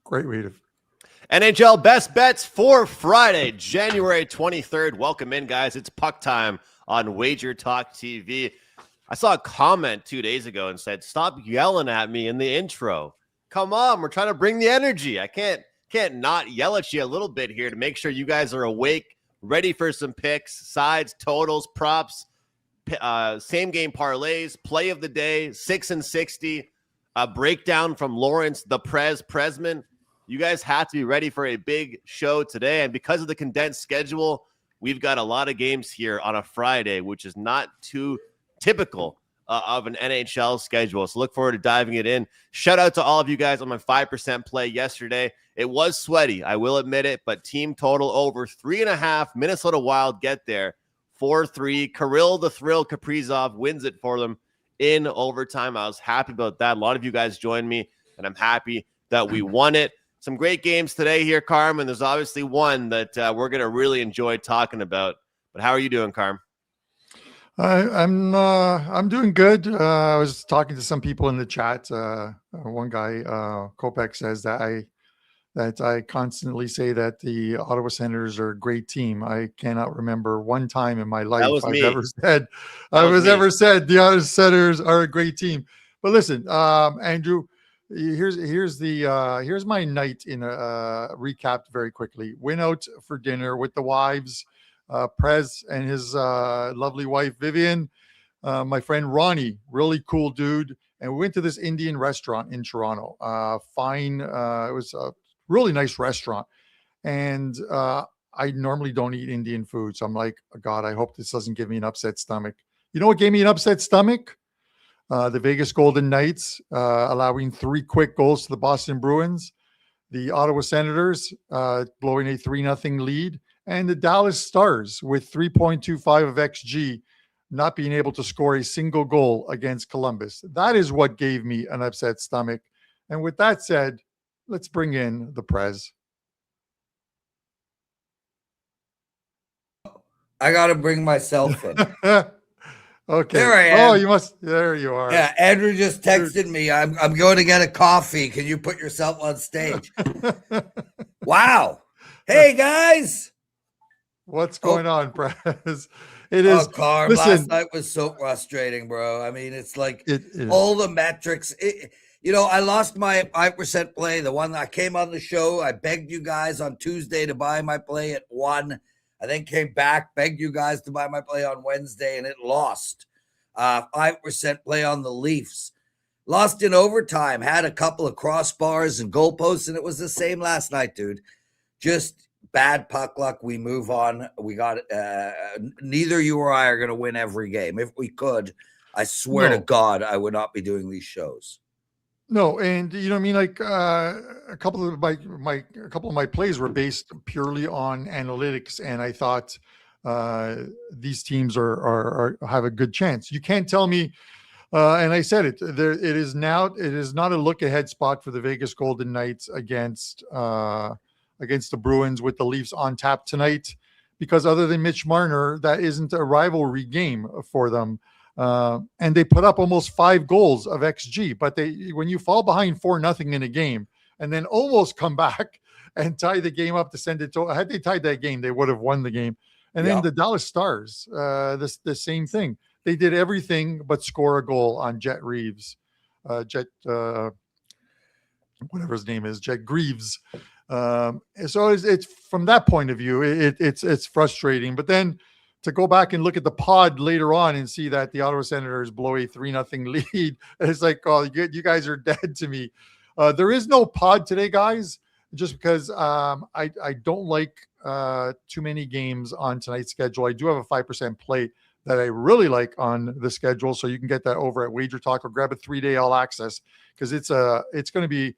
Great way to. NHL best bets for Friday, January 23rd. Welcome in, guys. It's puck time on WagerTalk TV. I saw a comment 2 days ago and said, "Stop yelling at me in the intro. Come on, we're trying to bring the energy. I can't not yell at you a little bit here to make sure you guys are awake, ready for some picks, sides, totals, props, same game parlays, play of the day, 6 and 60, a breakdown from Lawrence, the Presman. You guys have to be ready for a big show today. And because of the condensed schedule, we've got a lot of games here on a Friday, which is not too typical of an NHL schedule. So look forward to diving it in. Shout out to all of you guys on my 5% play yesterday. It was sweaty, I will admit it, but team total over 3.5. Minnesota Wild get there 4-3. Kirill the Thrill Kaprizov wins it for them in overtime. I was happy about that. A lot of you guys joined me, and I'm happy that we won it. Some great games today here, Carm, and there's obviously one that we're going to really enjoy talking about. But how are you doing, Carm? I'm doing good. I was talking to some people in the chat. One guy, Kopek, says that I constantly say that the Ottawa Senators are a great team. I cannot remember one time in my life I've ever said the Ottawa Senators are a great team. But listen, Andrew, here's my night in a recap very quickly. Went out for dinner with the wives, Prez and his lovely wife Vivian, my friend Ronnie, really cool dude, and we went to this Indian restaurant in Toronto. It was a really nice restaurant, and I normally don't eat Indian food, so I'm like, oh God, I hope this doesn't give me an upset stomach. You know what gave me an upset stomach? The Vegas Golden Knights allowing 3 quick goals to the Boston Bruins, the Ottawa Senators blowing a 3-0 lead, and the Dallas Stars with 3.25 of XG not being able to score a single goal against Columbus. That is what gave me an upset stomach. And with that said, let's bring in the Prez. I got to bring myself in. Okay. There I am. Oh, you must. There you are. Yeah, Andrew just texted me. I'm going to get a coffee. Can you put yourself on stage? Wow. Hey, guys. What's going on, Prez? It is. Carm, last night was so frustrating, bro. I mean, it's like all the metrics. I lost my 5% play. The one that I came on the show, I begged you guys on Tuesday to buy my play at 1. I then came back, begged you guys to buy my play on Wednesday, and it lost. 5% play on the Leafs. Lost in overtime, had a couple of crossbars and goalposts, and it was the same last night, dude. Just bad puck luck. We move on. We got neither you or I are going to win every game. If we could, I swear to God, I would not be doing these shows. No, and you know what I mean, like a couple of my plays were based purely on analytics, and I thought these teams are have a good chance. You can't tell me, and I said it. It is not a look ahead spot for the Vegas Golden Knights against the Bruins with the Leafs on tap tonight, because other than Mitch Marner, that isn't a rivalry game for them. And they put up almost 5 goals of XG, but when you fall behind 4-0 in a game and then almost come back and tie the game up to send it to, had they tied that game, they would have won the game. And then the Dallas Stars, the same thing. They did everything but score a goal on Jet Reeves, whatever his name is, Jet Greaves. So it's from that point of view, it's frustrating. But then to go back and look at the pod later on and see that the Ottawa Senators blow a 3-0 lead, it's like, oh, you guys are dead to me. There is no pod today, guys, just because I don't like too many games on tonight's schedule. I do have a 5% play that I really like on the schedule, so you can get that over at WagerTalk or grab a 3-day all access, because it's going to be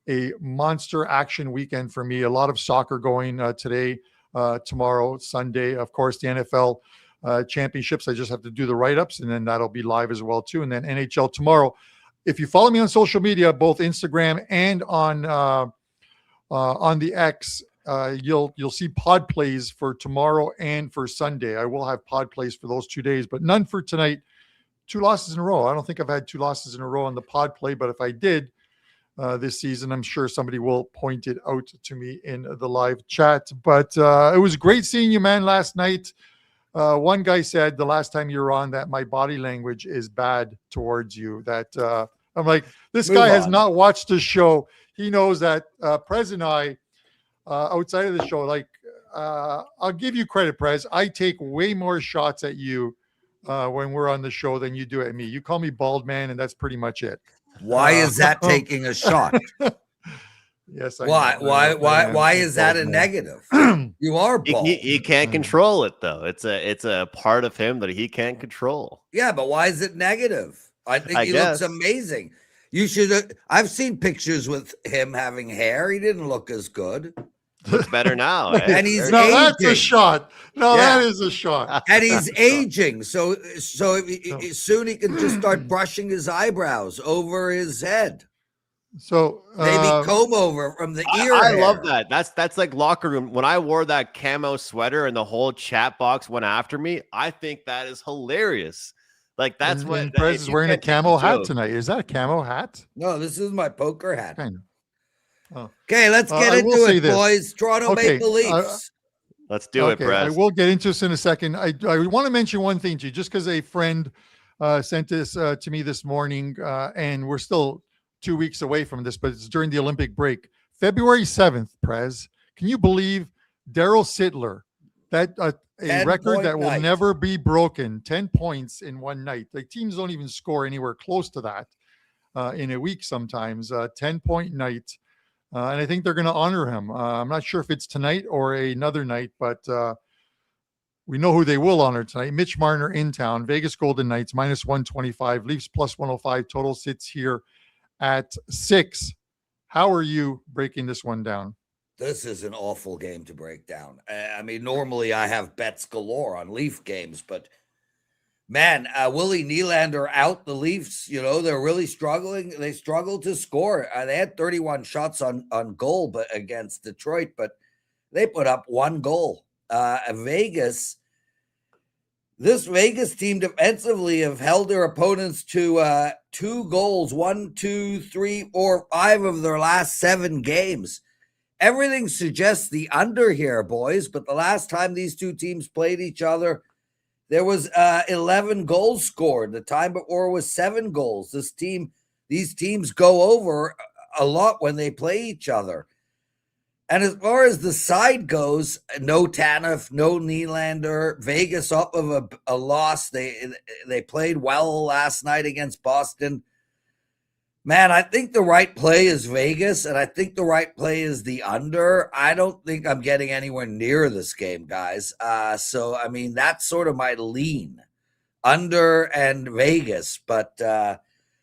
a monster action weekend for me. A lot of soccer going today. Tomorrow, Sunday, of course, the NFL championships. I just have to do the write-ups, and then that'll be live as well too. And then NHL tomorrow. If you follow me on social media, both Instagram and on the X, you'll see pod plays for tomorrow and for Sunday. I will have pod plays for those 2 days, but none for tonight. 2 losses in a row. I don't think I've had 2 losses in a row on the pod play, but if I did, this season. I'm sure somebody will point it out to me in the live chat. But it was great seeing you, man, last night. One guy said the last time you were on that my body language is bad towards you. That I'm like, this guy has not watched the show. He knows that Prez and I, outside of the show, like, I'll give you credit, Prez. I take way more shots at you when we're on the show than you do at me. You call me bald man, and that's pretty much it. Why is that taking a shot? Yes. Why is that a negative? You are bald. He can't control it, though. It's a part of him that he can't control. Yeah, but why is it negative? I think he looks amazing. You should. I've seen pictures with him having hair. He didn't look as good. Looks better now. And he's aging. That's a shot. That is a shot. And he's aging. So soon he can just start brushing his eyebrows over his head. So maybe comb over from the ear. I love that. That's like locker room. When I wore that camo sweater and the whole chat box went after me, I think that is hilarious. Like that's what Prez is wearing a camo hat tonight. Is that a camo hat? No, this is my poker hat. Kind of. Oh. Okay, let's get into it, boys. Toronto Maple Leafs. Let's do it, Prez. I will get into this in a second. I want to mention one thing to you, just because a friend sent this to me this morning, and we're still 2 weeks away from this, but it's during the Olympic break. February 7th, Prez. Can you believe Daryl Sittler, that a record that will never be broken, 10 points in one night. Like, teams don't even score anywhere close to that in a week sometimes. 10-point night. And I think they're going to honor him. I'm not sure if it's tonight or another night, but we know who they will honor tonight. Mitch Marner in town. Vegas Golden Knights minus 125. Leafs plus 105. Total sits here at 6. How are you breaking this one down? This is an awful game to break down. I mean, normally I have bets galore on Leaf games, but man, Willie Nylander out. The Leafs, they're really struggling. They struggled to score. They had 31 shots on goal but against Detroit, but they put up one goal. This Vegas team defensively have held their opponents to 2 goals, 1, 2, 3, or 5 of their last 7 games. Everything suggests the under here, boys, but the last time these two teams played each other, there was 11 goals scored. The time before was 7 goals. These teams go over a lot when they play each other. And as far as the side goes, no Tanev, no Nylander. Vegas up of a loss. They played well last night against Boston. Man, I think the right play is Vegas, and I think the right play is the under. I don't think I'm getting anywhere near this game, guys. So, I mean, that's sort of my lean. Under and Vegas. But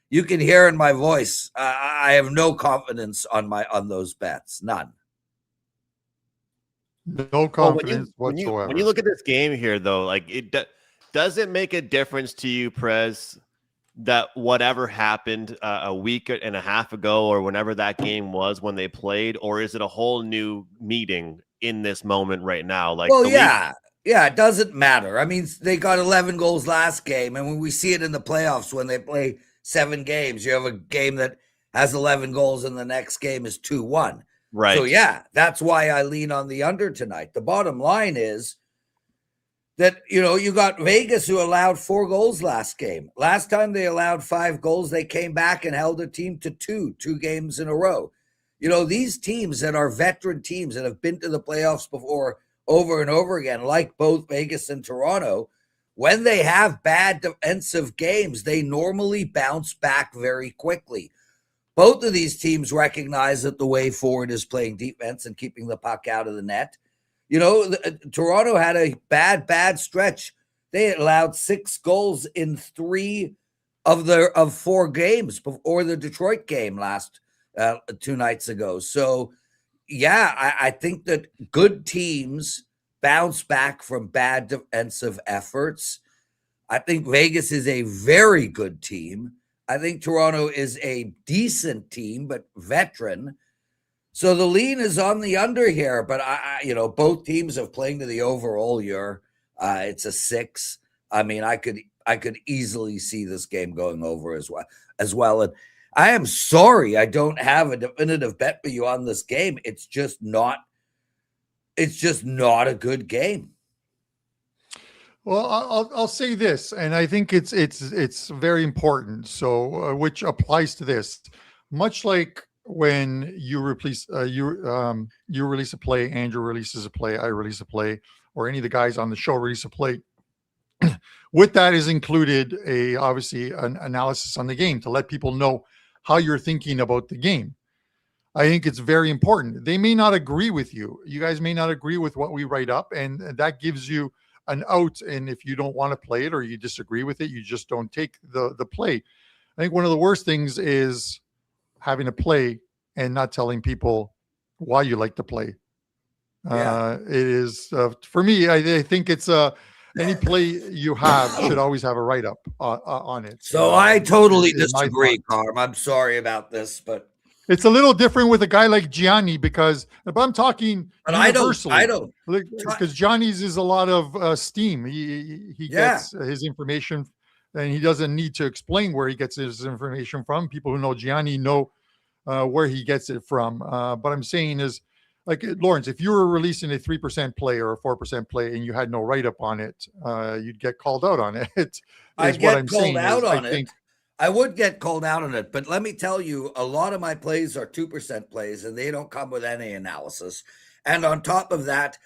you can hear in my voice, I have no confidence on those bets. None. No confidence whatsoever. When you look at this game here, though, like does it make a difference to you, Prez, that whatever happened a week and a half ago or whenever that game was when they played, or is it a whole new meeting in this moment right now? Like, yeah, it doesn't matter. I mean, they got 11 goals last game, and when we see it in the playoffs when they play 7 games, you have a game that has 11 goals and the next game is 2-1. Right. So, yeah, that's why I lean on the under tonight. The bottom line is that, you got Vegas who allowed 4 goals last game. Last time they allowed 5 goals, they came back and held their team to 2 games in a row. These teams that are veteran teams that have been to the playoffs before over and over again, like both Vegas and Toronto, when they have bad defensive games, they normally bounce back very quickly. Both of these teams recognize that the way forward is playing defense and keeping the puck out of the net. Toronto had a bad stretch. They allowed 6 goals in 3 of 4 games before the Detroit game last 2 nights ago. So, yeah, I think that good teams bounce back from bad defensive efforts. I think Vegas is a very good team. I think Toronto is a decent team, but veteran. So the lean is on the under here, but both teams have playing to the overall year. It's a 6. I mean, I could easily see this game going over as well. And I am sorry I don't have a definitive bet for you on this game. It's just not a good game. Well, I'll say this, and I think it's very important. So, which applies to this, much like when you release you release a play, Andrew releases a play, I release a play, or any of the guys on the show release a play. With that is included obviously an analysis on the game to let people know how you're thinking about the game. I think it's very important. They may not agree with you. You guys may not agree with what we write up, and that gives you an out. And if you don't want to play it or you disagree with it, you just don't take the play. I think one of the worst things is having a play and not telling people why you like to play. It is for me. I think it's any play you have should always have a write-up on it. So I totally disagree, Carm. I'm sorry about this, but it's a little different with a guy like Gianni because if I'm talking universally, I don't because Gianni's is a lot of steam. He gets his information and he doesn't need to explain where he gets his information from. People who know Gianni know where he gets it from. But I'm saying is, like Lawrence, if you were releasing a 3% play or a 4% play and you had no write-up on it, you'd get called out on it. I would get called out on it, but let me tell you, a lot of my plays are 2% plays and they don't come with any analysis. And on top of that,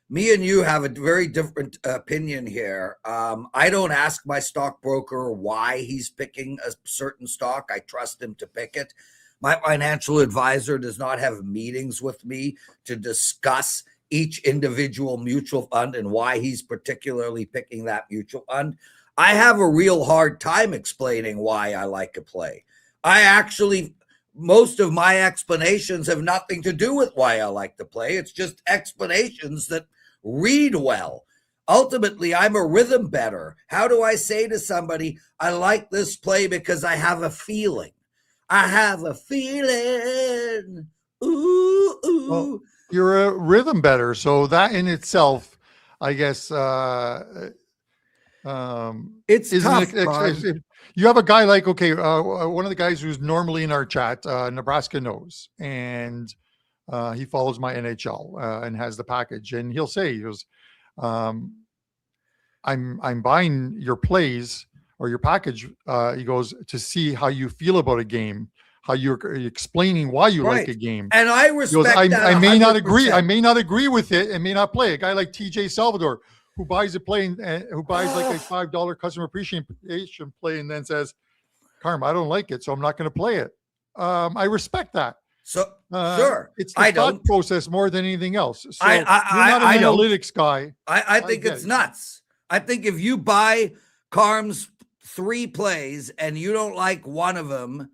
me and you have a very different opinion here. I don't ask my stockbroker why he's picking a certain stock. I trust him to pick it. My financial advisor does not have meetings with me to discuss each individual mutual fund and why he's particularly picking that mutual fund. I have a real hard time explaining why I like a play. Most of my explanations have nothing to do with why I like the play. It's just explanations that read well. Ultimately, I'm a rhythm bettor. How do I say to somebody, I like this play because I have a feeling? I have a feeling. Ooh, ooh. Well, you're a rhythm bettor, so that in itself, I guess, it's tough. You have a guy like one of the guys who's normally in our chat, Nebraska knows, and he follows my NHL and has the package, and he goes, I'm buying your plays or your package, he goes, to see how you feel about a game, how you're explaining why you like a game. And I respect that. I may not agree. I may not agree with it and may not play. A guy like TJ Salvador, who buys a play and who buys like a $5 customer appreciation play and then says, Carm, I don't like it, so I'm not going to play it. I respect that. So sure, it's the thought process more than anything else. So you're not an analytics guy. I think it's nuts. I think if you buy Carm's 3 plays and you don't like one of them,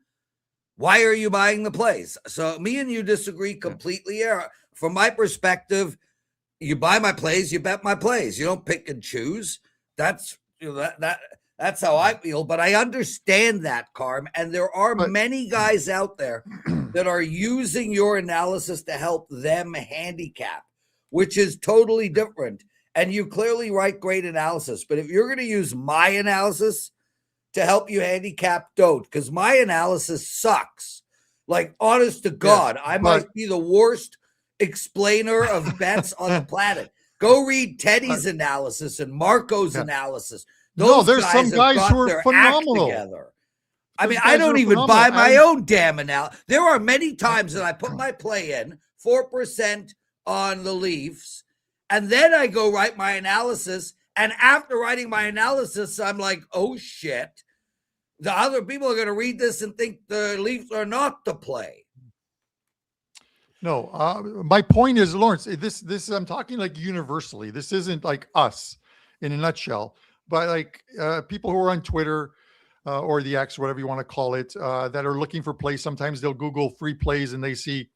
why are you buying the plays? So me and you disagree completely. From my perspective, you buy my plays, you bet my plays. You don't pick and choose. That's that's how I feel. But I understand that, Carm, and there are many guys out there that are using your analysis to help them handicap, which is totally different. And you clearly write great analysis. But if you're going to use my analysis to help you handicap, don't, because my analysis sucks. Like, honest to God, I might be the worst explainer of bets on the planet. Go read Teddy's analysis and Marco's analysis. There's some guys who are phenomenal. I mean, I don't even buy my own damn analysis. There are many times that I put my play in 4% on the Leafs, and then I go write my analysis. And after writing my analysis, I'm like, oh shit. The other people are going to read this and think the Leafs are not the play. No, my point is, Lawrence, this I'm talking like universally. This isn't like us in a nutshell, but like people who are on Twitter or the X, whatever you want to call it, that are looking for plays. Sometimes they'll Google free plays and they see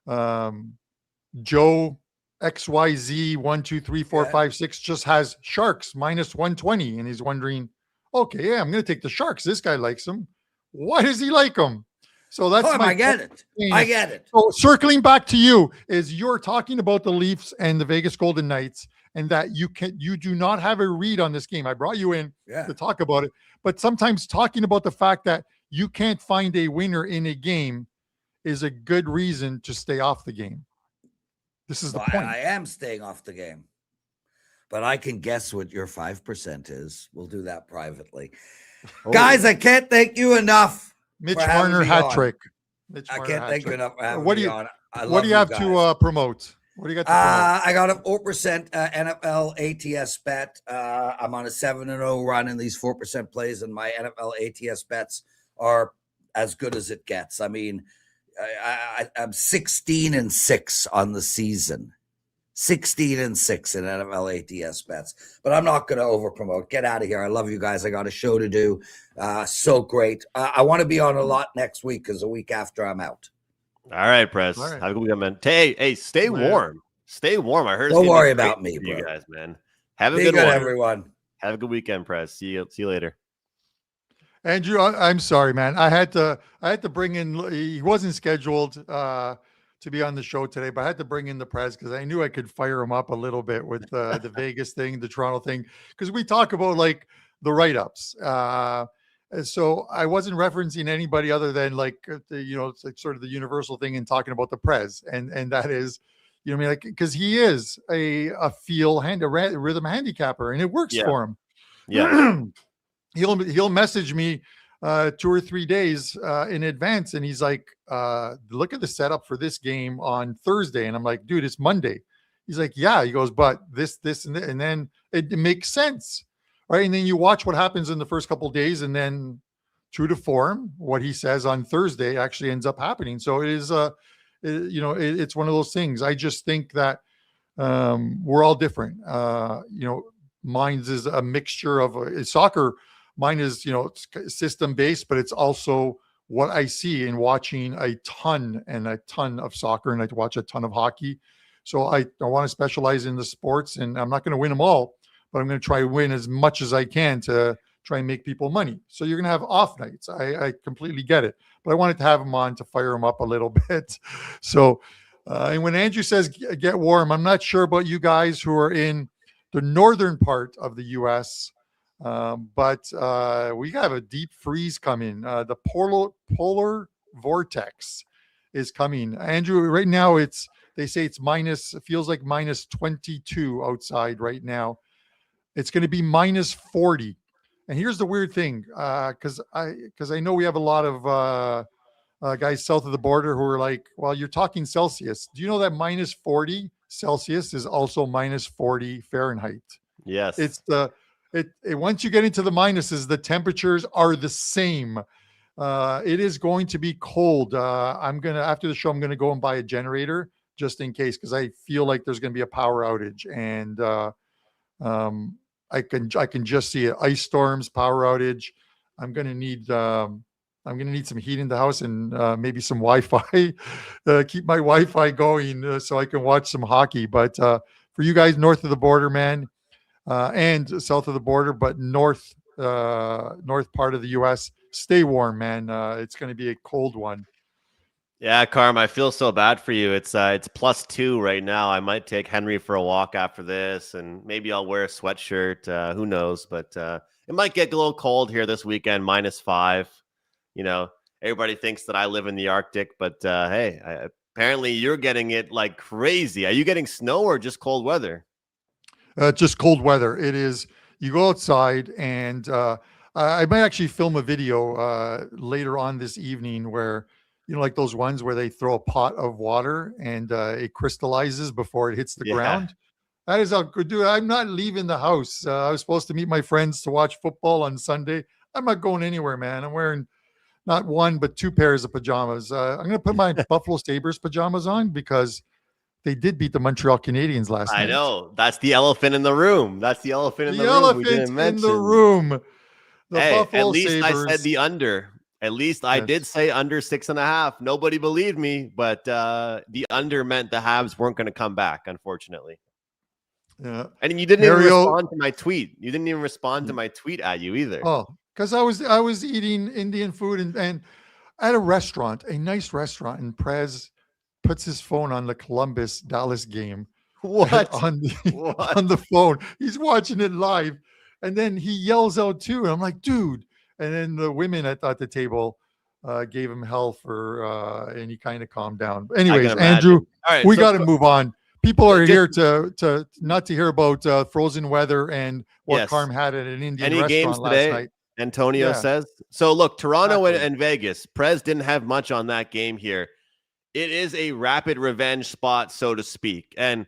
Joe XYZ 1, 2, 3, 4, 5, 6 just has Sharks minus 120, and he's wondering, okay, I'm going to take the Sharks. This guy likes them. Why does he like them? So that's I get it. I get it. So circling back to you is you're talking about the Leafs and the Vegas Golden Knights, and that you do not have a read on this game. I brought you in to talk about it, but sometimes talking about the fact that you can't find a winner in a game is a good reason to stay off the game. This is the point. I am staying off the game, but I can guess what your 5% is. We'll do that privately. Oh. Guys, I can't thank you enough. Mitch Marner hat trick. I can't thank you enough for having me on. What do you have to promote? What do you got to promote? I got a 4% NFL ATS bet. I'm on a 7-0 run in these 4% plays, and my NFL ATS bets are as good as it gets. I mean, I'm 16-6 on the season. 16-6 in NFL ATS bets, but I'm not going to over promote. Get out of here. I love you guys. I got a show to do. So great. I want to be on a lot next week because the week after I'm out. All right, Press. All right. Have a good weekend, man. Hey, stay warm. Stay warm. I heard. Don't worry about me, bro. You guys, man. Have a good one, everyone. Have a good weekend, Press. See you later. Andrew, I'm sorry, man. I had to bring in. He wasn't scheduled to be on the show today, but I had to bring in the Prez because I knew I could fire him up a little bit with the Vegas thing, the Toronto thing, because we talk about like the write-ups. So I wasn't referencing anybody other than like it's like sort of the universal thing in talking about the Prez, and that is, you know what I mean, like because he is a rhythm handicapper, and it works for him. Yeah, he'll message me 2 or 3 days in advance, and he's like, look at the setup for this game on Thursday, and I'm like, dude, it's Monday. He's like, yeah. He goes, but this and then it makes sense, right? And then you watch what happens in the first couple of days, and then true to form, what he says on Thursday actually ends up happening. So it is it's one of those things. I just think that we're all different. Mine is a mixture of soccer. Mine is, system based, but it's also what I see in watching a ton of soccer, and I watch a ton of hockey. So I want to specialize in the sports, and I'm not going to win them all, but I'm going to try to win as much as I can to try and make people money. So you're going to have off nights. I completely get it, but I wanted to have him on to fire him up a little bit. So, and when Andrew says get warm, I'm not sure about you guys who are in the northern part of the U.S., but we have a deep freeze coming. The polar vortex is coming. Andrew, right now they say it feels like minus 22 outside right now. It's going to be minus 40. And here's the weird thing, because I know we have a lot of guys south of the border who are like, well, you're talking Celsius. Do you know that minus 40 Celsius is also minus 40 Fahrenheit? Yes. It's once you get into the minuses, the temperatures are the same. It is going to be cold. After the show, I'm going to go and buy a generator just in case, because I feel like there's going to be a power outage, and I can just see it. Ice storms, power outage. I'm going to need some heat in the house, and maybe some Wi-Fi, keep my Wi-Fi going so I can watch some hockey. But for you guys north of the border, man, and south of the border, but north part of the U.S., stay warm, man. It's going to be a cold one. Yeah, Carm, I feel so bad for you. It's +2 right now. I might take Henry for a walk after this, and maybe I'll wear a sweatshirt. Who knows? But it might get a little cold here this weekend, -5. Everybody thinks that I live in the Arctic, but hey, apparently you're getting it like crazy. Are you getting snow or just cold weather? Just cold weather. It is. You go outside, and I might actually film a video later on this evening where, like those ones where they throw a pot of water and it crystallizes before it hits the ground. That is how good. Dude, I'm not leaving the house. I was supposed to meet my friends to watch football on Sunday. I'm not going anywhere, man. I'm wearing not one, but 2 pairs of pajamas. I'm going to put my Buffalo Sabres pajamas on because they did beat the Montreal Canadiens last night. I know. That's the elephant in the room. That's the elephant in the room. The elephant in the room. At least Sabres. I said the under. At least I did say under 6.5. Nobody believed me, but the under meant the Habs weren't going to come back, unfortunately. Yeah. And you didn't even respond to my tweet. You didn't even respond to my tweet at you either. Oh, because I was eating Indian food and at a restaurant, a nice restaurant, and Prez puts his phone on the Columbus-Dallas game. What? on the phone. He's watching it live. And then he yells out too. And I'm like, dude. And then the women at the table gave him hell for, and he kind of calmed down. But I can anyways, imagine. Andrew, All right, we so got to move on. People are just- here to not to hear about frozen weather and what Yes. Carm had at an Indian Any games restaurant last today? night. Antonio Yeah. says. So look, Toronto Exactly. and Vegas. Prez didn't have much on that game here. It is a rapid revenge spot, so to speak. And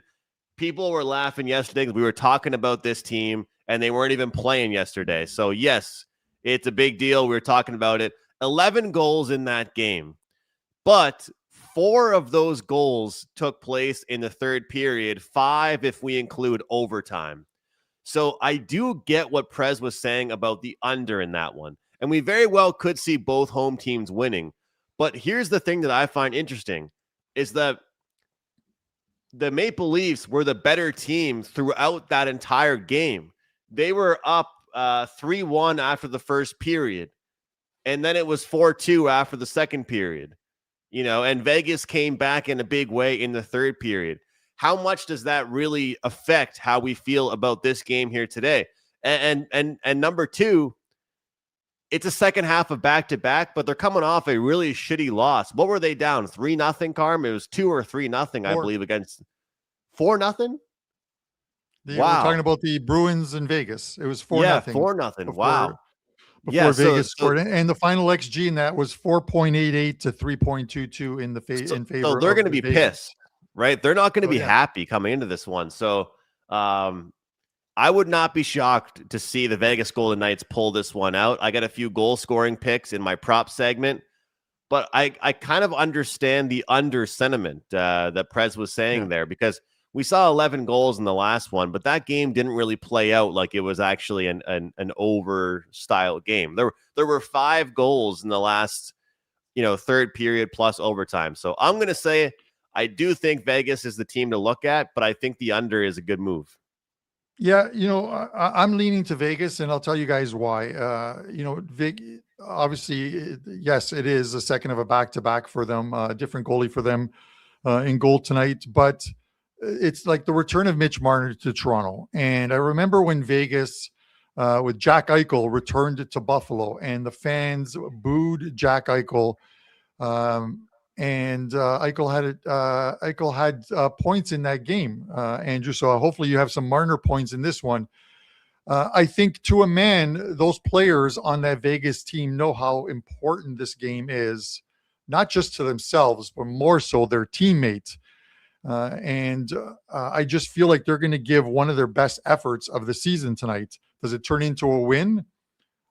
people were laughing yesterday because we were talking about this team and they weren't even playing yesterday. So yes, it's a big deal. We were talking about it. 11 goals in that game, but 4 of those goals took place in the third period, 5 if we include overtime. So I do get what Prez was saying about the under in that one. And we very well could see both home teams winning. But here's the thing that I find interesting is that the Maple Leafs were the better team throughout that entire game. They were up 3-1 after the first period. And then it was 4-2 after the second period. And Vegas came back in a big way in the third period. How much does that really affect how we feel about this game here today? And number 2, it's a second half of back-to-back, but they're coming off a really shitty loss. What were they down? 3-0, Carm? It was 2 or 3-0, I believe, against 4-0. We're talking about the Bruins in Vegas. It was 4-0. Yeah, 4-0. Wow. Before Vegas scored, and the final XG in that was 4.88 to 3.22 in favor. So they're going to be pissed, right? They're not going to be happy coming into this one. So I would not be shocked to see the Vegas Golden Knights pull this one out. I got a few goal scoring picks in my prop segment, but I kind of understand the under sentiment that Prez was saying there, because we saw 11 goals in the last one, but that game didn't really play out like it was actually an over style game. There were 5 goals in the last, third period plus overtime. So I'm going to say I do think Vegas is the team to look at, but I think the under is a good move. Yeah, I'm leaning to Vegas, and I'll tell you guys why. Obviously, yes, it is a second of a back-to-back for them, different goalie for them in goal tonight, but it's like the return of Mitch Marner to Toronto. And I remember when Vegas with Jack Eichel returned to Buffalo, and the fans booed Jack Eichel. And Eichel had points in that game, Andrew. So hopefully you have some Marner points in this one. I think to a man, those players on that Vegas team know how important this game is, not just to themselves, but more so their teammates. And I just feel like they're going to give one of their best efforts of the season tonight. Does it turn into a win?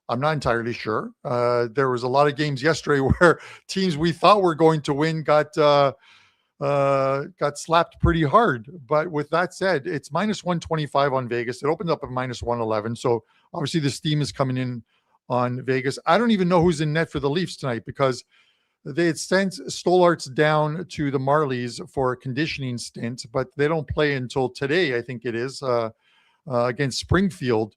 I'm not entirely sure. There was a lot of games yesterday where teams we thought were going to win got slapped pretty hard. But with that said, it's minus 125 on Vegas. It opened up at minus 111. So obviously the steam is coming in on Vegas. I don't even know who's in net for the Leafs tonight, because they had sent Stolarz down to the Marlies for a conditioning stint, but they don't play until today, I think it is, against Springfield.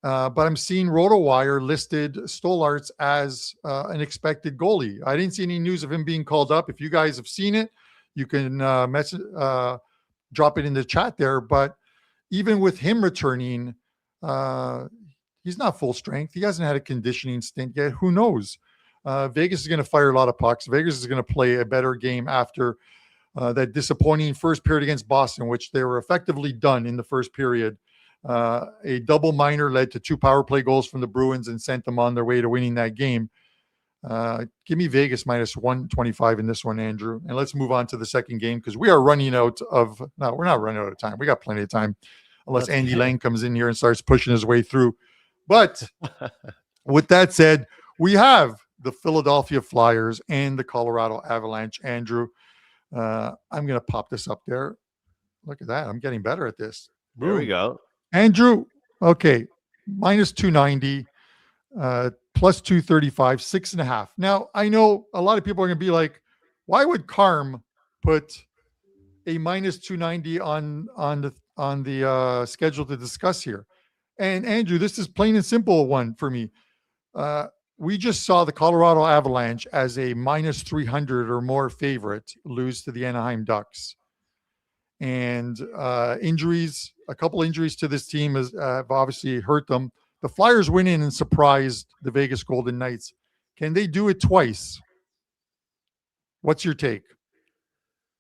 But I'm seeing RotoWire listed Stolarz as an expected goalie. I didn't see any news of him being called up. If you guys have seen it, you can drop it in the chat there. But even with him returning, he's not full strength. He hasn't had a conditioning stint yet. Who knows? Vegas is going to fire a lot of pucks. Vegas is going to play a better game after that disappointing first period against Boston, which they were effectively done in the first period. A double minor led to 2 power play goals from the Bruins and sent them on their way to winning that game. Give me Vegas minus 125 in this one, Andrew. And let's move on to the second game, because we are running out of – no, we're not running out of time. We got plenty of time, unless Andy Lang comes in here and starts pushing his way through. But with that said, we have the Philadelphia Flyers and the Colorado Avalanche. Andrew, I'm going to pop this up there. Look at that. I'm getting better at this. There we go. Andrew, okay, minus 290, plus 235, 6.5. Now, I know a lot of people are going to be like, why would Carm put a minus 290 on the schedule to discuss here? And Andrew, this is plain and simple one for me. We just saw the Colorado Avalanche as a minus 300 or more favorite lose to the Anaheim Ducks. And injuries, a couple injuries to this team have obviously hurt them. The Flyers went in and surprised the Vegas Golden Knights. Can they do it twice? What's your take?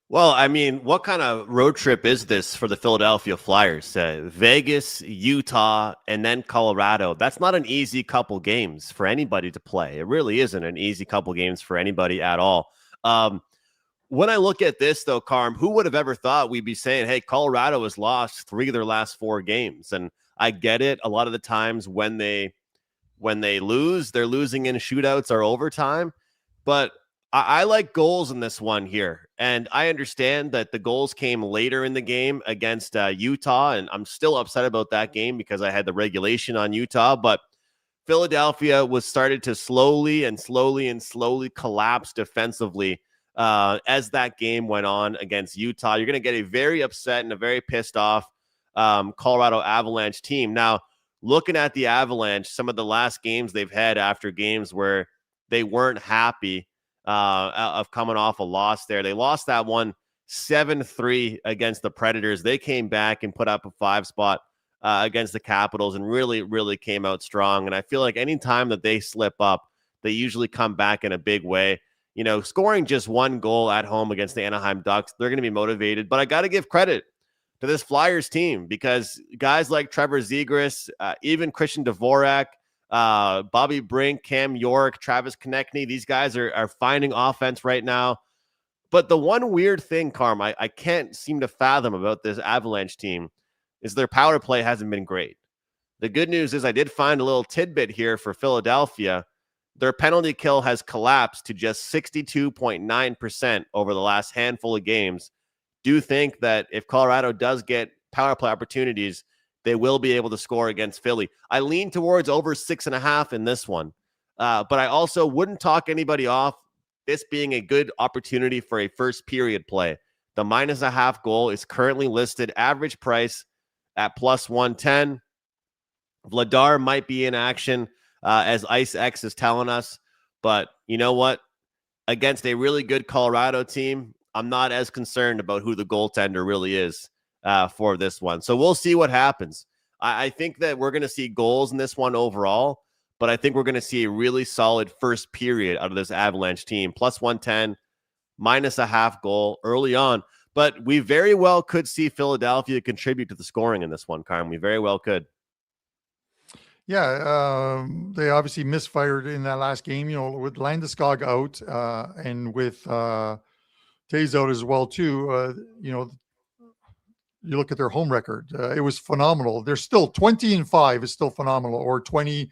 Well, I mean, what kind of road trip is this for the Philadelphia Flyers? Vegas, Utah, and then Colorado. That's not an easy couple games for anybody to play. It really isn't an easy couple games for anybody at all. When I look at this, though, Carm, who would have ever thought we'd be saying, hey, Colorado has lost 3 of their last 4 games? And I get it. A lot of the times when they lose, they're losing in shootouts or overtime. But I like goals in this one here. And I understand that the goals came later in the game against Utah. And I'm still upset about that game because I had the regulation on Utah. But Philadelphia was started to slowly collapse defensively as that game went on against Utah. You're going to get a very upset and a very pissed off Colorado Avalanche team. Now, looking at the Avalanche, some of the last games they've had after games where they weren't happy of coming off a loss there. They lost that one 7-3 against the Predators. They came back and put up a 5 spot against the Capitals and really came out strong. And I feel like anytime that they slip up, they usually come back in a big way. You know, scoring just 1 goal at home against the Anaheim Ducks, they're going to be motivated. But I got to give credit to this Flyers team because guys like Trevor Zegras, even Christian Dvorak, Bobby Brink, Cam York, Travis Konechny, these guys are finding offense right now. But the one weird thing, Carm, I can't seem to fathom about this Avalanche team is their power play hasn't been great. The good news is I did find a little tidbit here for Philadelphia. Their penalty kill has collapsed to just 62.9% over the last handful of games. Do think that if Colorado does get power play opportunities, they will be able to score against Philly. I lean towards over 6.5 in this one. But I also wouldn't talk anybody off this being a good opportunity for a first period play. The -0.5 goal is currently listed average price at +110. Vladar might be in action as Ice X is telling us. But you know what? Against a really good Colorado team, I'm not as concerned about who the goaltender really is for this one. So we'll see what happens. I think that we're going to see goals in this one overall, but I think we're going to see a really solid first period out of this Avalanche team. +110, -0.5 goal early on. But we very well could see Philadelphia contribute to the scoring in this one, Carm. We very well could. Yeah, they obviously misfired in that last game, you know, with Landeskog out and with Tays out as well, too. You know, you look at their home record. It was phenomenal. They're still 20-5 is still phenomenal, or 21-4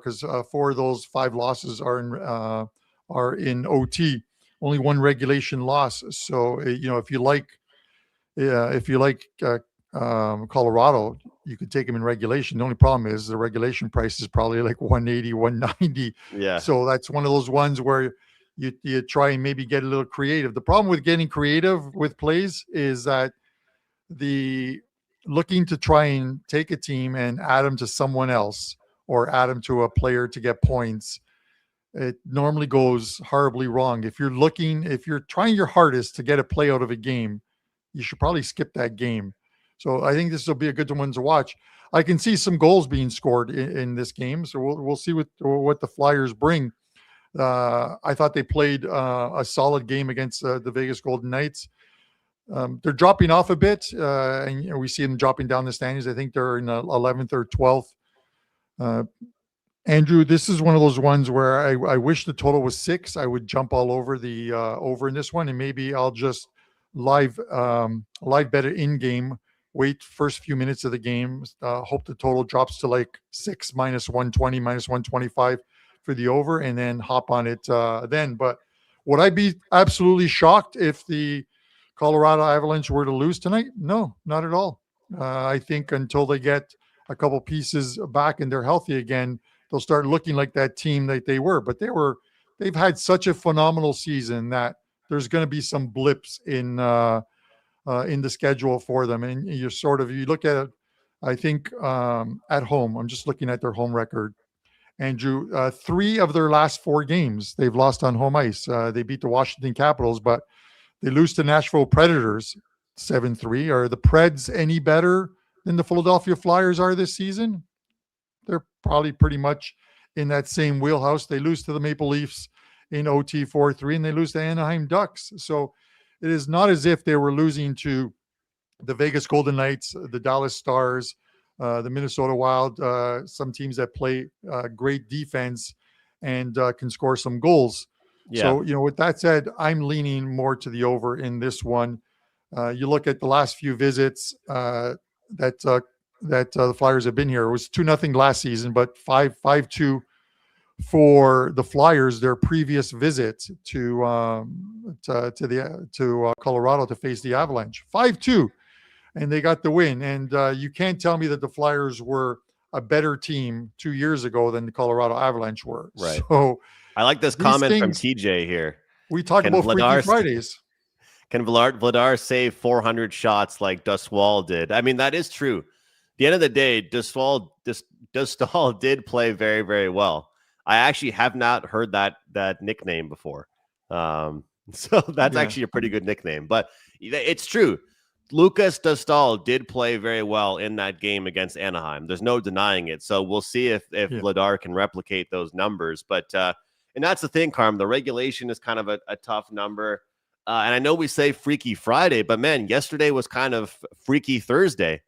because 4 of those 5 losses are in OT. Only 1 regulation loss. So you know, if you like Colorado, you could take them in regulation. The only problem is the regulation price is probably like 180, 190. Yeah. So that's one of those ones where you try and maybe get a little creative. The problem with getting creative with plays is that the looking to try and take a team and add them to someone else or add them to a player to get points, it normally goes horribly wrong. If you're trying your hardest to get a play out of a game, you should probably skip that game. So I think this will be a good one to watch. I can see some goals being scored in this game. So we'll see what the Flyers bring. I thought they played a solid game against the Vegas Golden Knights. They're dropping off a bit, and you know, we see them dropping down the standings. I think they're in 11th or 12th. Andrew, this is one of those ones where I wish the total was 6. I would jump all over the over in this one, and maybe I'll just live bet it in game. Wait first few minutes of the game. Hope the total drops to like 6 -120, -125 for the over, and then hop on it then. But would I be absolutely shocked if the Colorado Avalanche were to lose tonight? No, not at all. I think until they get a couple pieces back and they're healthy again, they'll start looking like that team that they were. But they've had such a phenomenal season that there's going to be some blips in the schedule for them. And you look at it, I think at home, I'm just looking at their home record. Andrew, 3 of their last 4 games, they've lost on home ice. They beat the Washington Capitals, but they lose to Nashville Predators 7-3. Are the Preds any better than the Philadelphia Flyers are this season? They're probably pretty much in that same wheelhouse. They lose to the Maple Leafs in OT 4-3, and they lose to Anaheim Ducks. So it is not as if they were losing to the Vegas Golden Knights, the Dallas Stars, the Minnesota Wild, some teams that play great defense and can score some goals. Yeah. So, with that said, I'm leaning more to the over in this one. You look at the last few visits that the Flyers have been here. It was 2-0 last season, but 5-2 for the Flyers their previous visit to Colorado to face the Avalanche. 5-2, and they got the win. And you can't tell me that the Flyers were a better team 2 years ago than the Colorado Avalanche were. Right. So I like this comment from TJ here. We talk about Freaky Fridays. Can Vladar save 400 shots like Duswall did? I mean, that is true. At the end of the day, Duswall did play very, very well. I actually have not heard that nickname before. So that's actually a pretty good nickname. But it's true. Lucas Dostal did play very well in that game against Anaheim. There's no denying it. So we'll see if Vladar can replicate those numbers. But and that's the thing, Carm. The regulation is kind of a tough number. And I know we say Freaky Friday, but man, yesterday was kind of Freaky Thursday,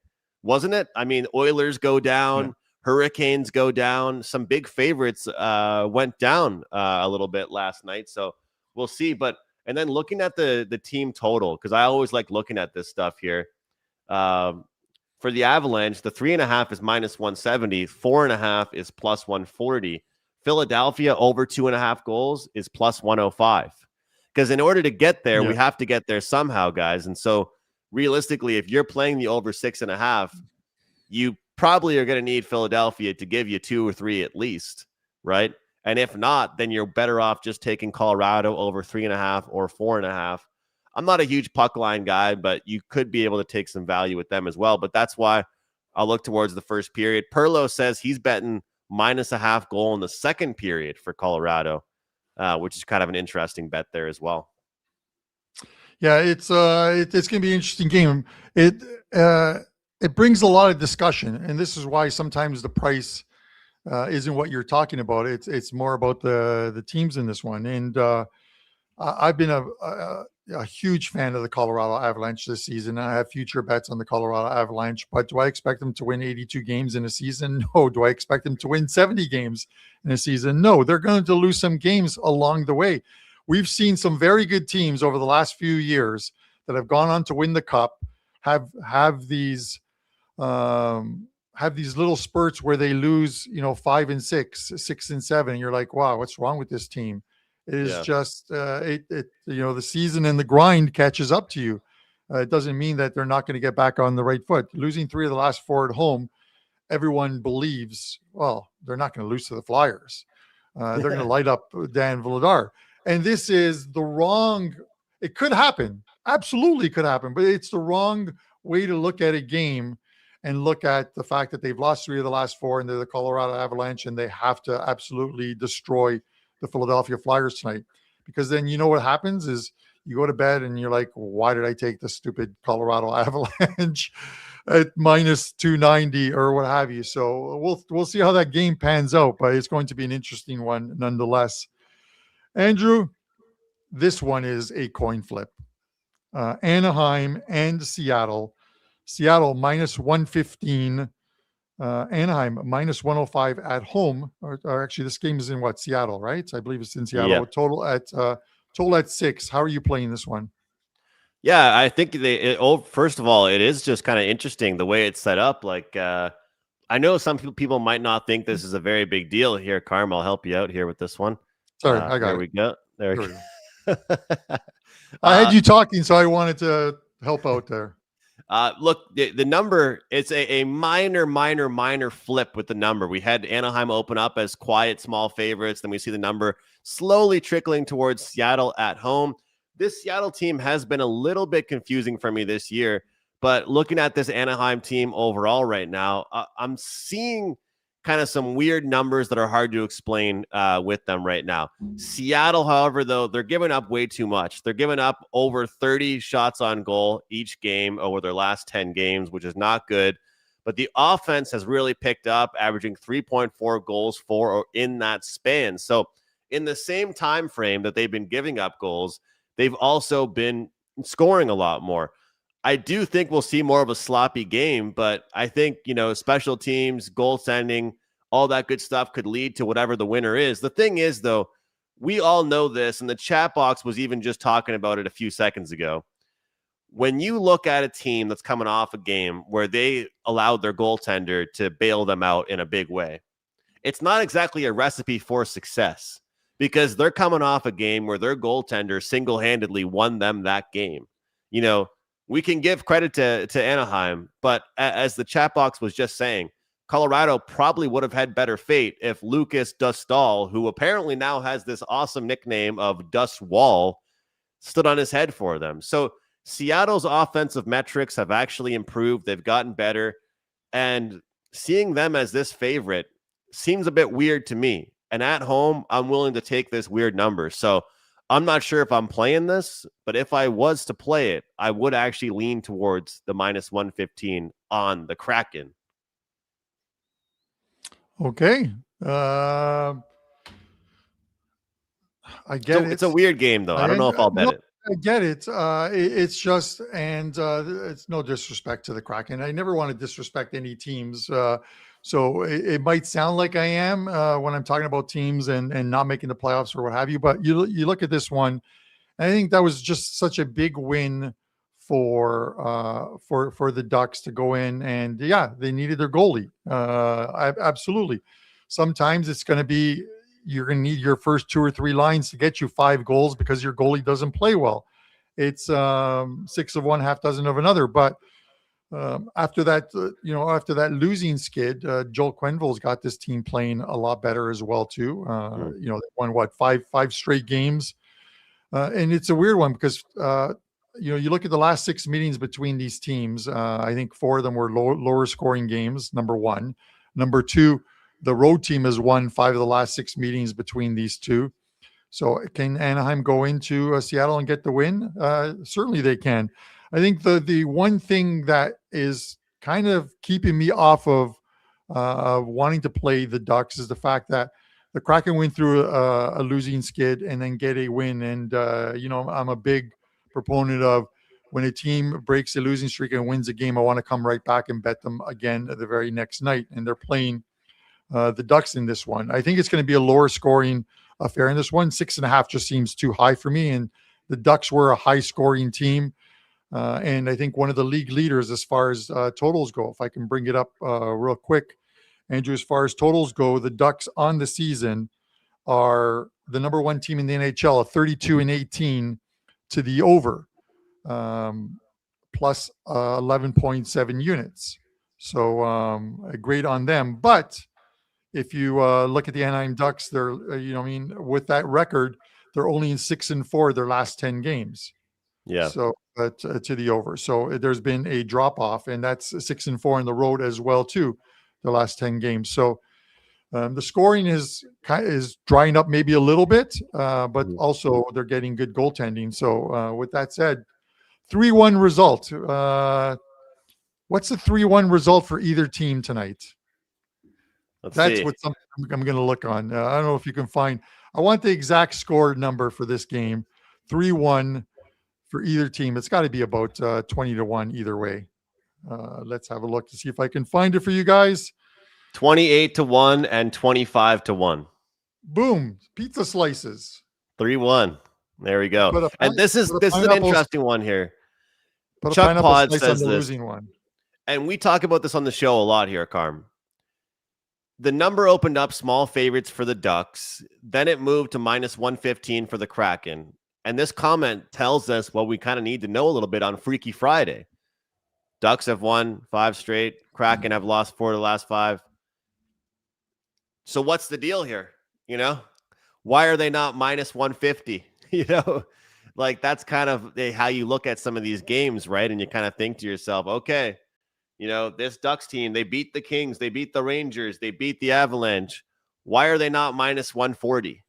wasn't it? I mean, Oilers go down, Hurricanes go down. Some big favorites went down a little bit last night. So we'll see. And then looking at the team total, because I always like looking at this stuff here. For the Avalanche, the 3.5 is -170, 4.5 is +140. Philadelphia over 2.5 goals is +105. Because in order to get there, we have to get there somehow, guys. And so realistically, if you're playing the over 6.5, you probably are going to need Philadelphia to give you 2 or 3 at least, right? And if not, then you're better off just taking Colorado over 3.5 or 4.5. I'm not a huge puck line guy, but you could be able to take some value with them as well. But that's why I'll look towards the first period. Perlo says he's betting -0.5 goal in the second period for Colorado, which is kind of an interesting bet there as well. Yeah, it's going to be an interesting game. It brings a lot of discussion, and this is why sometimes the price isn't what you're talking about. It's more about the teams in this one. And I've been a huge fan of the Colorado Avalanche this season. I have future bets on the Colorado Avalanche, but do I expect them to win 82 games in a season? No. Do I expect them to win 70 games in a season? No. They're going to lose some games along the way. We've seen some very good teams over the last few years that have gone on to win the Cup, have these little spurts where they lose, 5 and 6, 6 and 7. And you're like, wow, what's wrong with this team? It is just, the season and the grind catches up to you. It doesn't mean that they're not going to get back on the right foot. Losing 3 of the last 4 at home, everyone believes, well, they're not going to lose to the Flyers. They're going to light up Dan Vladar. And this is the wrong, it could happen. Absolutely could happen, but it's the wrong way to look at a game and look at the fact that they've lost 3 of the last 4 and they're the Colorado Avalanche and they have to absolutely destroy the Philadelphia Flyers tonight. Because then you know what happens is you go to bed and you're like, why did I take the stupid Colorado Avalanche at -290 or what have you? So we'll see how that game pans out, but it's going to be an interesting one nonetheless. Andrew, this one is a coin flip. Anaheim and Seattle. Seattle -115. Anaheim -105 at home. Or actually, this game is in Seattle, right? I believe it's in Seattle. Yep. Total at 6. How are you playing this one? Yeah, I think first of all, it is just kind of interesting the way it's set up. Like, I know some people might not think this is a very big deal here. Carm, I'll help you out here with this one. Sorry, I got it. There we go. There we go. I had you talking, so I wanted to help out there. Look, the number, it's a minor flip with the number. We had Anaheim open up as quiet, small favorites. Then we see the number slowly trickling towards Seattle at home. This Seattle team has been a little bit confusing for me this year, but looking at this Anaheim team overall right now, I'm seeing kind of some weird numbers that are hard to explain with them right now. Seattle, however, though, they're giving up way too much. They're giving up over 30 shots on goal each game over their last 10 games, which is not good. but the offense has really picked up, averaging 3.4 goals for in that span. So in the same time frame that they've been giving up goals, they've also been scoring a lot more. I do think we'll see more of a sloppy game, but I think, special teams, goaltending, all that good stuff could lead to whatever the winner is. The thing is, though, we all know this, and the chat box was even just talking about it a few seconds ago. When you look at a team that's coming off a game where they allowed their goaltender to bail them out in a big way, it's not exactly a recipe for success, because they're coming off a game where their goaltender single-handedly won them that game. We can give credit to Anaheim, but as the chat box was just saying, Colorado probably would have had better fate if Lucas Dustall, who apparently now has this awesome nickname of Dust Wall, stood on his head for them. So Seattle's offensive metrics have actually improved. They've gotten better. And seeing them as this favorite seems a bit weird to me. And at home, I'm willing to take this weird number. So I'm not sure if I'm playing this, but if I was to play it, I would actually lean towards the minus 115 on the Kraken. Okay. I get it. It's a weird game, though. I don't know if I'll bet it. I get it. It's just, and it's no disrespect to the Kraken. I never want to disrespect any teams. So it might sound like I am when I'm talking about teams and not making the playoffs or what have you. But you look at this one, and I think that was just such a big win for the Ducks to go in, and they needed their goalie. Absolutely. Sometimes it's going to be, you're going to need your first 2 or 3 lines to get you 5 goals because your goalie doesn't play well. It's 6 of one, half dozen of another. But after that, after that losing skid, Joel Quenneville's got this team playing a lot better as well too. They won five straight games, and it's a weird one because you look at the last 6 meetings between these teams. I think 4 of them were lower scoring games. Number one, number two, the road team has won 5 of the last 6 meetings between these two. So can Anaheim go into Seattle and get the win? Certainly they can. I think the one thing that is kind of keeping me off of wanting to play the Ducks is the fact that the Kraken went through a losing skid and then get a win. And, I'm a big proponent of when a team breaks a losing streak and wins a game, I want to come right back and bet them again the very next night. And they're playing the Ducks in this one. I think it's going to be a lower scoring affair in this one. 6.5 just seems too high for me. And the Ducks were a high scoring team. And I think one of the league leaders as far as totals go. If I can bring it up real quick, Andrew, as far as totals go, the Ducks on the season are the number 1 team in the NHL, 32-18 to the over, plus 11.7 units. So great on them. But if you look at the Anaheim Ducks, they're, with that record, they're only in 6-4 their last 10 games. Yeah. So to the over. So there's been a drop off, and that's 6-4 on the road as well too, the last 10 games. So the scoring is drying up maybe a little bit, but also they're getting good goaltending. So with that said, 3-1 result. What's the 3-1 result for either team tonight? That's what I'm going to look on. I don't know if you can find. I want the exact score number for this game. 3-1 for either team. It's got to be about 20-1 either way. Let's have a look to see if I can find it for you guys. 28-1 and 25-1. Boom! Pizza slices. 3-1. There we go. And this is an interesting one here. Chuck Pod says this. Losing one. And we talk about this on the show a lot here, Carm. The number opened up small favorites for the Ducks. Then it moved to minus 115 for the Kraken. And this comment tells us what we kind of need to know a little bit on Freaky Friday. Ducks have won 5 straight. Kraken have lost 4 of the last 5. So what's the deal here? Why are they not minus 150? Like that's kind of how you look at some of these games, right? And you kind of think to yourself, okay, this Ducks team, they beat the Kings, they beat the Rangers, they beat the Avalanche. Why are they not minus 140?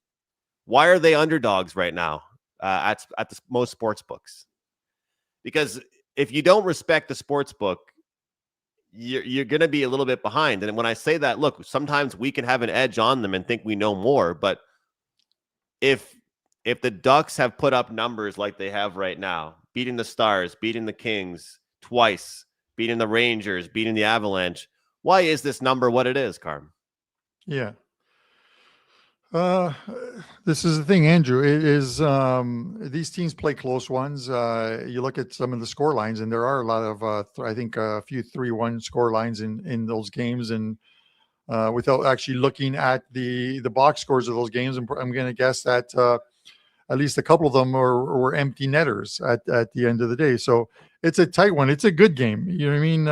Why are they underdogs right now at most sports books? Because if you don't respect the sports book, you're going to be a little bit behind. And when I say that, look, sometimes we can have an edge on them and think we know more. But if the Ducks have put up numbers like they have right now, beating the Stars, beating the Kings twice, beating the Rangers, beating the Avalanche, why is this number what it is, Carm? Yeah. This is the thing, Andrew. It is these teams play close ones. You look at some of the score lines, and there are a lot of I think a few 3-1 score lines in those games, and without actually looking at the box scores of those games, I'm going to guess that at least a couple of them were empty netters at the end of the day. So it's a tight one. It's a good game. You know what I mean?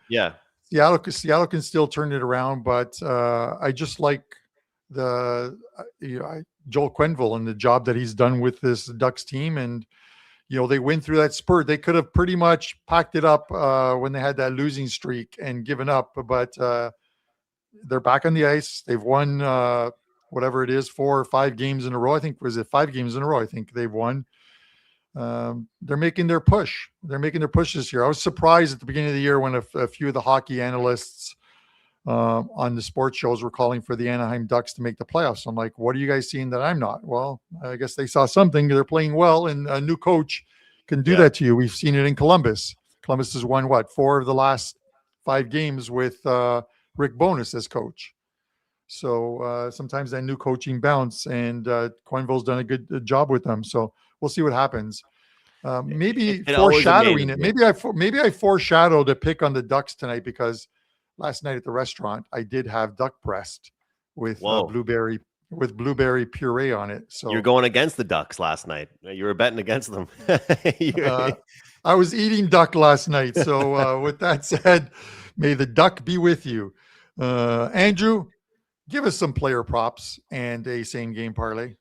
Yeah. Seattle can still turn it around, but I just like Joel Quenneville and the job that he's done with this Ducks team. And, they went through that spurt. They could have pretty much packed it up when they had that losing streak and given up, but they're back on the ice. They've won whatever it is, 4 or 5 games in a row. I think, was it 5 games in a row? I think they've won. They're making their push. They're making their push this year. I was surprised at the beginning of the year when a few of the hockey analysts on the sports shows were calling for the Anaheim Ducks to make the playoffs. I'm like, what are you guys seeing that I'm not? Well, I guess they saw something. They're playing well, and a new coach can do that to you. We've seen it in Columbus. Columbus has won 4 of the last 5 games with Rick Bowness as coach. So sometimes that new coaching bounce, and Quenneville's done a good job with them. So we'll see what happens. Maybe foreshadowing it. Maybe I foreshadowed a pick on the Ducks tonight, because last night at the restaurant I did have duck breast with blueberry puree on it. So you're going against the Ducks last night. You were betting against them. I was eating duck last night. So with that said, may the duck be with you. Andrew, give us some player props and a same game parlay.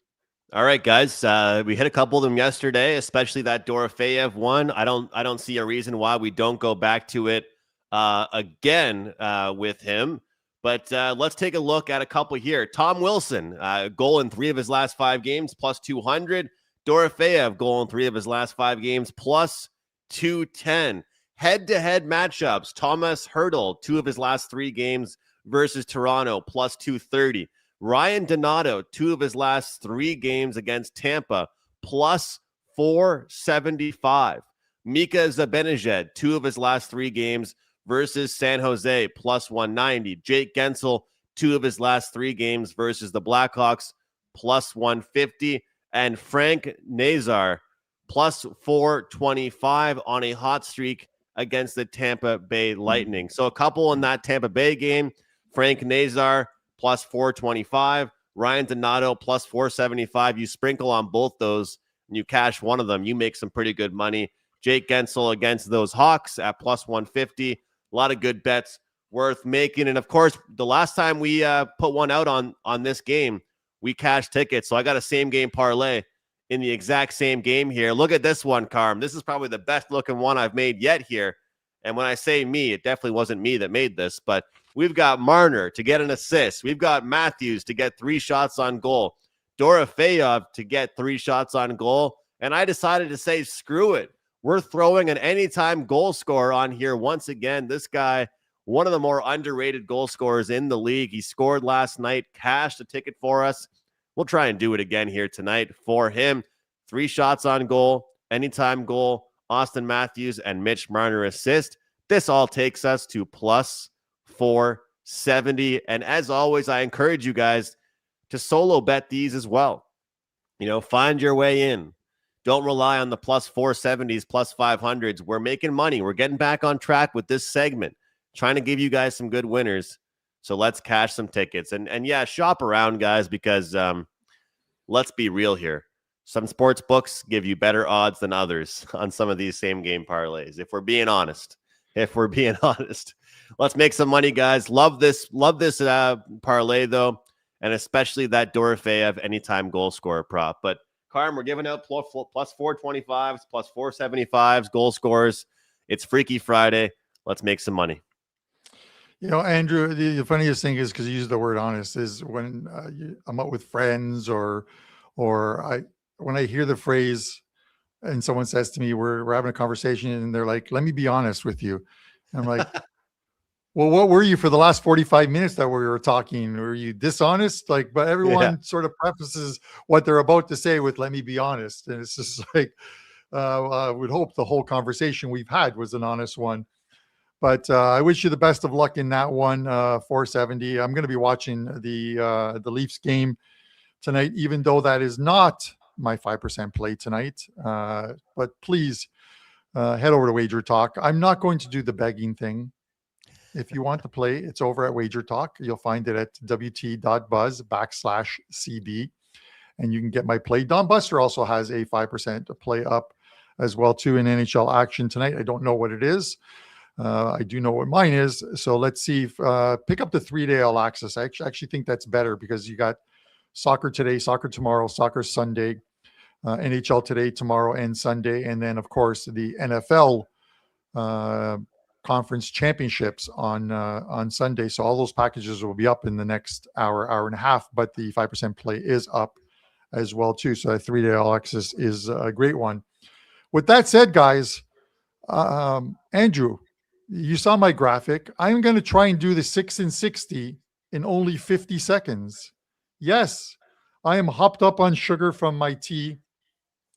All right, guys. We hit a couple of them yesterday, especially that Dorofeyev one. I don't see a reason why we don't go back to it again with him. But let's take a look at a couple here. Tom Wilson, goal in 3 of his last 5 games, plus 200. Dorofeyev, goal in 3 of his last 5 games, plus 210. Head-to-head matchups. Thomas Hertl, 2 of his last 3 games versus Toronto, plus 230. Ryan Donato, 2 of his last 3 games against Tampa, plus 475. Mika Zibanejad, 2 of his last 3 games versus San Jose, plus 190. Jake Gensel, 2 of his last 3 games versus the Blackhawks, plus 150. And Frank Nazar, plus 425 on a hot streak against the Tampa Bay Lightning. So a couple in that Tampa Bay game. Frank Nazar, plus 425. Ryan Donato, plus 475. You sprinkle on both those and you cash one of them, you make some pretty good money. Jake Gensel against those Hawks at plus 150. A lot of good bets worth making. And of course, the last time we put one out on this game, we cashed tickets. So I got a same game parlay in the exact same game here. Look at this one, Carm. This is probably the best looking one I've made yet here. And when I say me, it definitely wasn't me that made this, but we've got Marner to get an assist. We've got Matthews to get 3 shots on goal. Dorofeyev to get 3 shots on goal. And I decided to say, screw it. We're throwing an anytime goal scorer on here once again. This guy, one of the more underrated goal scorers in the league. He scored last night, cashed a ticket for us. We'll try and do it again here tonight for him. 3 shots on goal, anytime goal, Austin Matthews and Mitch Marner assist. This all takes us to plus 470. And as always, I encourage you guys to solo bet these as well. Find your way in. Don't rely on the plus 470s, plus 500s. We're making money. We're getting back on track with this segment, trying to give you guys some good winners. So let's cash some tickets. And yeah, shop around, guys, because let's be real here. Some sports books give you better odds than others on some of these same game parlays. If we're being honest, let's make some money, guys. Love this parlay though. And especially that Dorofeyev anytime goal scorer prop. But Carm, we're giving out plus 425s, plus 475s, goal scorers. It's Freaky Friday. Let's make some money. Andrew, the funniest thing is, because you use the word honest, is when I'm out with friends or when I hear the phrase and someone says to me, we're having a conversation and they're like, let me be honest with you. And I'm like, Well, what were you for the last 45 minutes that we were talking? Were you dishonest? But Yeah. everyone sort of prefaces what they're about to say with, let me be honest. And it's just I would hope the whole conversation we've had was an honest one. But I wish you the best of luck in that one, 470. I'm going to be watching the Leafs game tonight, even though that is not my 5% play tonight. But please head over to WagerTalk. I'm not going to do the begging thing. If you want to play, it's over at WagerTalk. You'll find it at wt.buzz/CB, and you can get my play. Don Buster also has a 5% play up as well, too, in NHL action tonight. I don't know what it is. I do know what mine is. So let's see. If, pick up the 3-day all access. I actually think that's better because you got soccer today, soccer tomorrow, soccer Sunday, NHL today, tomorrow, and Sunday. And then, of course, the NFL conference championships on Sunday. So all those packages will be up in the next hour and a half, but the 5% play is up as well too. So a 3-day all access is a great one. With that said, guys, Andrew, you saw my graphic. I'm going to try and do the 6 and 60 in only 50 seconds. Yes, I am hopped up on sugar from my tea,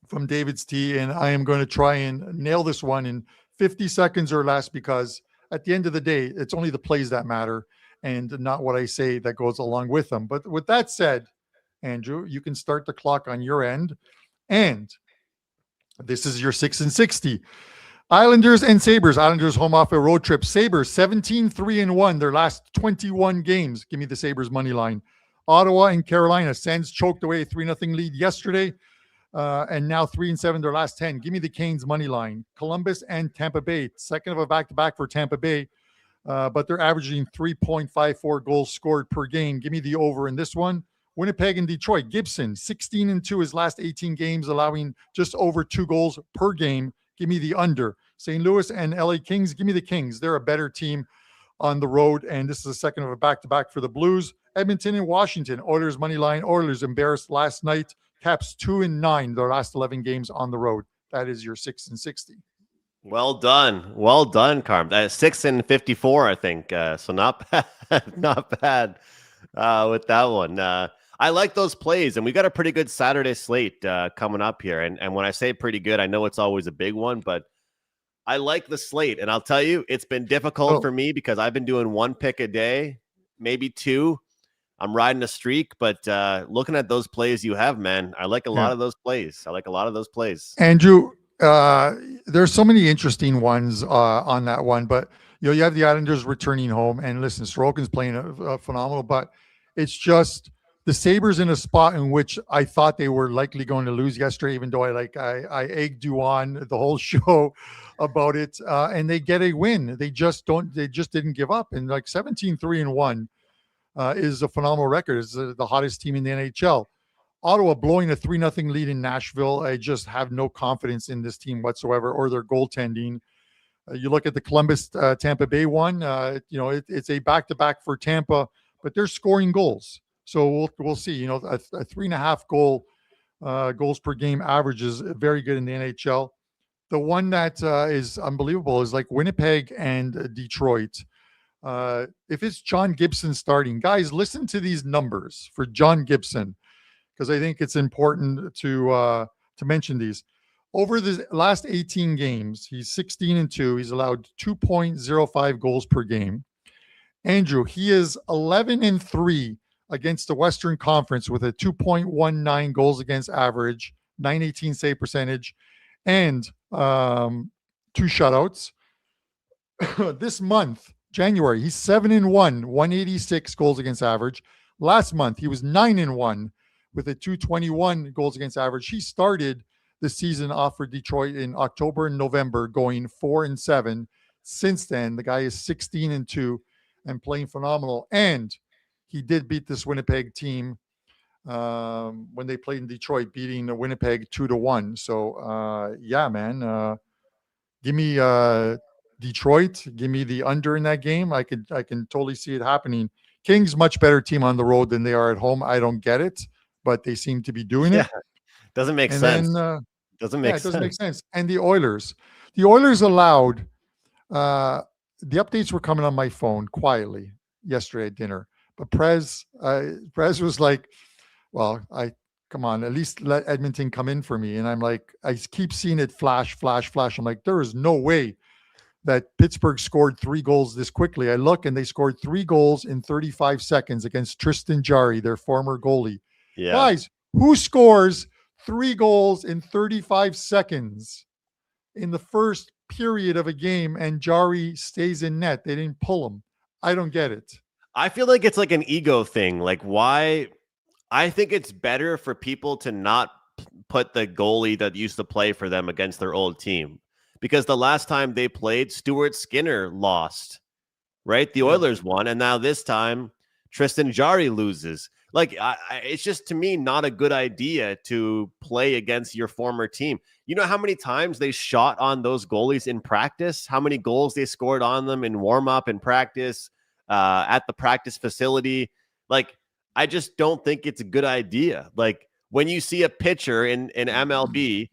from David's tea, and I am going to try and nail this one in 50 seconds or less, because at the end of the day, it's only the plays that matter and not what I say that goes along with them. But with that said, Andrew, you can start the clock on your end. And this is your 6 and 60. Islanders and Sabres. Islanders home off a road trip. Sabres 17-3-1 their last 21 games. Give me the Sabres money line. Ottawa and Carolina. Sens choked away a 3-0 lead yesterday. And now 3-7 their last 10. Give me the Canes money line. Columbus and Tampa Bay. Second of a back-to-back for Tampa Bay, but they're averaging 3.54 goals scored per game. Give me the over in this one. Winnipeg and Detroit. Gibson 16-2 his last 18 games, allowing just over 2 goals per game. Give me the under. St. Louis and LA Kings. Give me the Kings. They're a better team on the road, and this is the second of a back-to-back for the Blues. Edmonton and Washington. Oilers money line. Oilers embarrassed last night. Caps 2-9 their last 11 games on the road. That is your 6 and 60. Well done, Carm. 6 and 54, I think. So not bad, not bad with that one. I like those plays, and we got a pretty good Saturday slate coming up here. And when I say pretty good, I know it's always a big one, but I like the slate. And I'll tell you, it's been difficult for me because I've been doing 1 pick a day, maybe 2. I'm riding a streak, but looking at those plays you have, man, I like a lot of those plays. Andrew, there's so many interesting ones on that one, but you have the Islanders returning home, and listen, Sorokin's playing phenomenal, but it's just the Sabres in a spot in which I thought they were likely going to lose yesterday, even though I egged you on the whole show about it, and they get a win. They just didn't give up, and 17-3-1. Is a phenomenal record. It's the hottest team in the NHL. Ottawa blowing a 3-0 lead in Nashville. I just have no confidence in this team whatsoever or their goaltending. You look at the Columbus Tampa Bay one. It's a back-to-back for Tampa, but they're scoring goals. So we'll see. A 3.5 goals per game average is very good in the NHL. The one that is unbelievable is like Winnipeg and Detroit. If it's John Gibson starting, guys, listen to these numbers for John Gibson, because I think it's important to mention these. Over the last 18 games, he's 16-2. He's allowed 2.05 goals per game. Andrew, he is 11-3 against the Western Conference with a 2.19 goals against average, 918 save percentage, and 2 shutouts. This month, January, he's 7-1, 186 goals against average. Last month, he was 9-1 with a 221 goals against average. He started the season off for Detroit in October and November, going 4-7. Since then, the guy is 16-2 and playing phenomenal. And he did beat this Winnipeg team when they played in Detroit, beating the Winnipeg 2-1. So, yeah, man, give me Detroit. Give me the under in that game. I can totally see it happening. Kings, much better team on the road than they are at home. I don't get it, but they seem to be doing it. Doesn't make sense. Doesn't make sense. And the Oilers allowed the updates were coming on my phone quietly yesterday at dinner, but Prez was like, well, come on, at least let Edmonton come in for me. And I'm like, I keep seeing it flash, flash, flash. I'm like, there is no way that Pittsburgh scored 3 goals this quickly. I look and they scored 3 goals in 35 seconds against Tristan Jarry, their former goalie. Yeah. Guys, who scores 3 goals in 35 seconds in the first period of a game and Jarry stays in net? They didn't pull him. I don't get it. I feel like it's like an ego thing. Like, why? I think it's better for people to not put the goalie that used to play for them against their old team, because the last time they played, Stuart Skinner lost, right? The Oilers won, and now this time Tristan Jarry loses. Like, it's just, to me, not a good idea to play against your former team. You know how many times they shot on those goalies in practice? How many goals they scored on them in warm-up and practice, at the practice facility? Like, I just don't think it's a good idea. Like, when you see a pitcher in MLB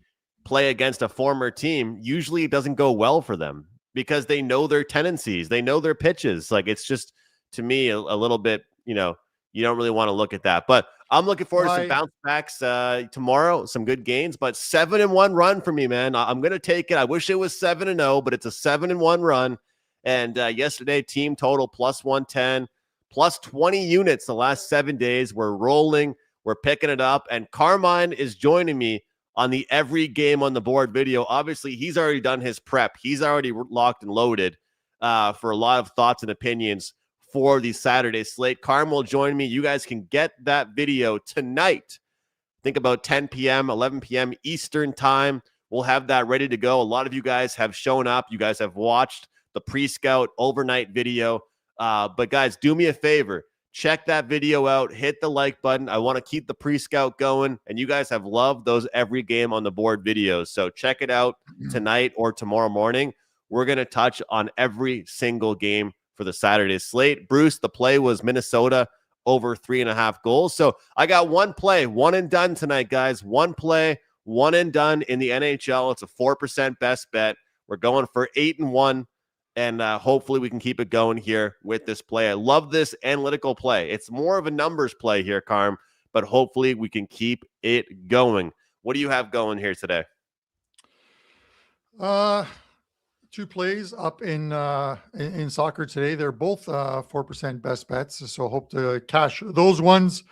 play against a former team, usually it doesn't go well for them because they know their tendencies. They know their pitches. Like, it's just, to me, a little bit, you don't really want to look at that. But I'm looking forward to some bounce backs tomorrow, some good gains. But 7-1 run for me, man. I'm going to take it. I wish it was 7-0, but it's a 7-1 run. And yesterday, team total plus 110. Plus 20 units the last 7 days. We're rolling. We're picking it up. And Carmine is joining me on the every game on the board video. Obviously, he's already done his prep. He's already locked and loaded for a lot of thoughts and opinions for the Saturday slate. Carm will join me. You guys can get that video tonight. Think about 10 p.m., 11 p.m. Eastern time. We'll have that ready to go. A lot of you guys have shown up. You guys have watched the pre-scout overnight video. But guys, do me a favor. Check that video out. Hit the like button. I want to keep the pre-scout going. And you guys have loved those every game on the board videos. So check it out tonight or tomorrow morning. We're going to touch on every single game for the Saturday slate. Bruce, the play was Minnesota over 3.5 goals. So I got one play, one and done tonight, guys. One play, one and done in the NHL. It's a 4% best bet. We're going for 8-1. And hopefully we can keep it going here with this play. I love this analytical play. It's more of a numbers play here, Carm, but hopefully we can keep it going. What do you have going here today? 2 plays up in soccer today. They're both 4% best bets, so hope to cash those ones.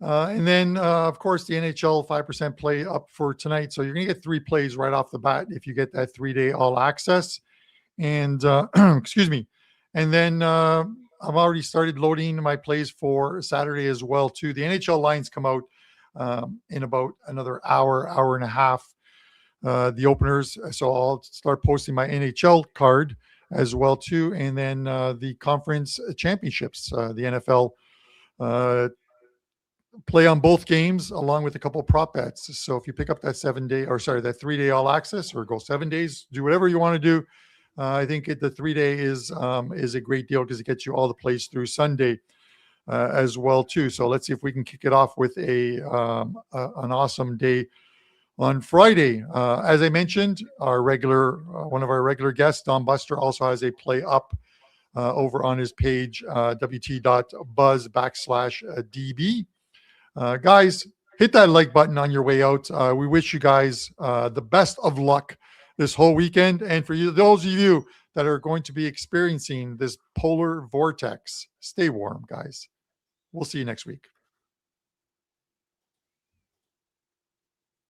And then, of course, the NHL 5% play up for tonight. So you're going to get 3 plays right off the bat if you get that 3-day all access. And excuse me. And then I've already started loading my plays for Saturday as well, too. The NHL lines come out in about another hour and a half, the openers. So I'll start posting my NHL card as well, too. And then the conference championships, the NFL play on both games along with a couple of prop bets. So if you pick up that that 3-day all access or go 7 days, do whatever you want to do. I think the 3-day is a great deal because it gets you all the plays through Sunday as well too. So let's see if we can kick it off with an awesome day on Friday. As I mentioned, one of our regular guests, Don Buster, also has a play up over on his page, wt.buzz/DB. Guys, hit that like button on your way out. We wish you guys the best of luck this whole weekend. And for those of you that are going to be experiencing this polar vortex, stay warm, guys. We'll see you next week.